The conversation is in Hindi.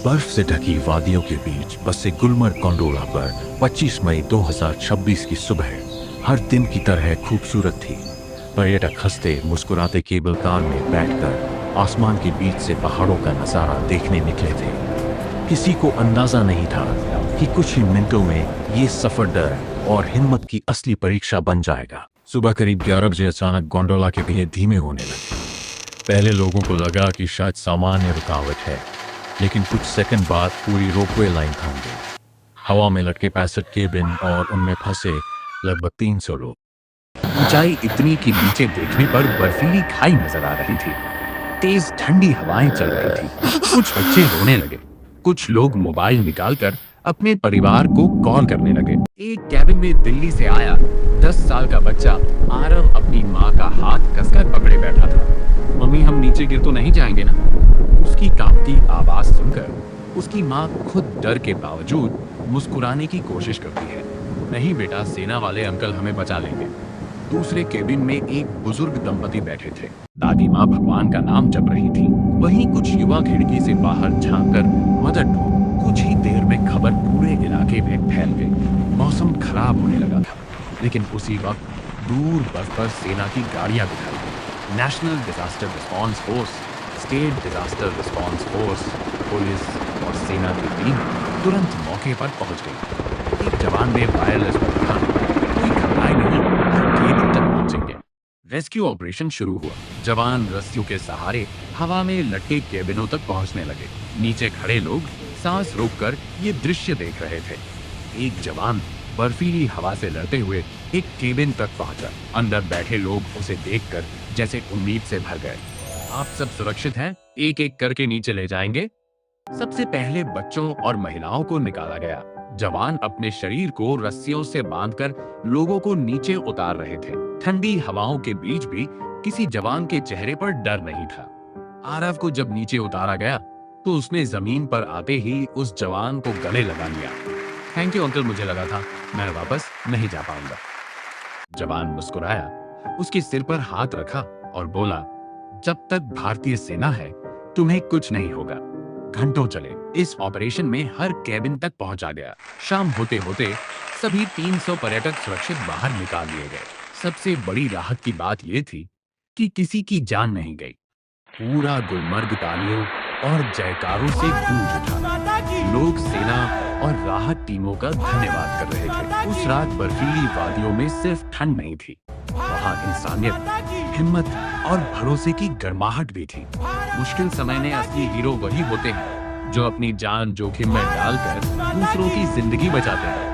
बर्फ से ढकी वादियों के बीच बसे गुलमर्ग गोंडोला पर 25 मई 2026 की सुबह हर दिन की तरह खूबसूरत थी। पर्यटक हंसते मुस्कुराते केबल कार में बैठकर आसमान के बीच से पहाड़ों का नजारा देखने निकले थे। किसी को अंदाजा नहीं था कि कुछ ही मिनटों में ये सफर डर और हिम्मत की असली परीक्षा बन जाएगा। सुबह करीब 11 बजे अचानक गोंडोला के पहिए धीमे होने लगे। पहले लोगों को लगा कि शायद सामान्य रुकावट है, लेकिन कुछ सेकंड बाद पूरी रोपवे लाइन थम गई। हवा में लटके 65 केबिन और उनमें फंसे लगभग 300 लोग। ऊंचाई इतनी कि नीचे देखने पर बर्फीली खाई नजर आ रही थी। तेज ठंडी हवाएं चल रही थी। कुछ बच्चे रोने लगे, कुछ लोग मोबाइल निकालकर अपने परिवार को कॉल करने लगे। एक कैबिन में दिल्ली से आया 10 साल का बच्चा आरव अपनी माँ का हाथ कसकर पकड़े बैठा था। मम्मी, हम नीचे गिर तो नहीं जाएंगे ना? उसकी कांपती आवाज सुनकर उसकी माँ खुद डर के बावजूद मुस्कुराने की कोशिश करती है। नहीं बेटा, सेना वाले अंकल हमें बचा लेंगे। दूसरे केबिन में एक बुजुर्ग दंपति बैठे थे। दादी माँ भगवान का नाम जप रही थी। वहीं कुछ युवा खिड़की से बाहर झांककर मदद ढूंढ। कुछ ही देर में खबर पूरे इलाके में फैल गई। मौसम खराब होने लगा था, लेकिन उसी वक्त दूर बर्फ पर सेना की गाड़ियां दिखाई दी। National disaster response force, state disaster response force, police और सेना की टीम तुरंत मौके पर पहुंच गई। एक जवान ने वायरलेस पर कहा, कोई घबराए नहीं, हम केबिन तक पहुंचेंगे। रेस्क्यू ऑपरेशन शुरू हुआ। जवान रस्सियों के सहारे हवा में लटके केबिनों तक पहुंचने लगे। नीचे खड़े लोग सांस रोककर ये दृश्य देख रहे थे। एक जवान बर्फीली हवा से लड़ते हुए एक केबिन तक पहुंचा। अंदर बैठे लोग उसे देखकर जैसे उम्मीद से भर गए। आप सब सुरक्षित हैं? एक एक करके नीचे ले जाएंगे। सबसे पहले बच्चों और महिलाओं को निकाला गया। जवान अपने शरीर को रस्सियों से बांधकर लोगों को नीचे उतार रहे थे। ठंडी हवाओं के बीच भी किसी जवान के चेहरे पर डर नहीं था। आरव को जब नीचे उतारा गया तो उसने जमीन पर आते ही उस जवान को गले लगा लिया। थैंक यू अंकल, मुझे लगा था मैं वापस नहीं जा पाऊंगा। जवान मुस्कुराया, उसके सिर पर हाथ रखा और बोला, जब तक भारतीय सेना है तुम्हें कुछ नहीं होगा। घंटों चले। इस ऑपरेशन में हर केबिन तक पहुंचा गया। शाम होते होते सभी 300 पर्यटक सुरक्षित बाहर निकाल लिए गए। सबसे बड़ी राहत की बात यह थी कि किसी की जान नहीं गई। पूरा गुलमर्ग तालियों और जयकारों से गूंज उठा। लोग सेना और राहत टीमों का धन्यवाद कर रहे थे। उस रात बर्फीली वादियों में सिर्फ ठंड नहीं थी, वहाँ इंसानियत, हिम्मत और भरोसे की गर्माहट भी थी। मुश्किल समय में असली हीरो वही होते हैं जो अपनी जान जोखिम में डालकर दूसरों की जिंदगी बचाते हैं।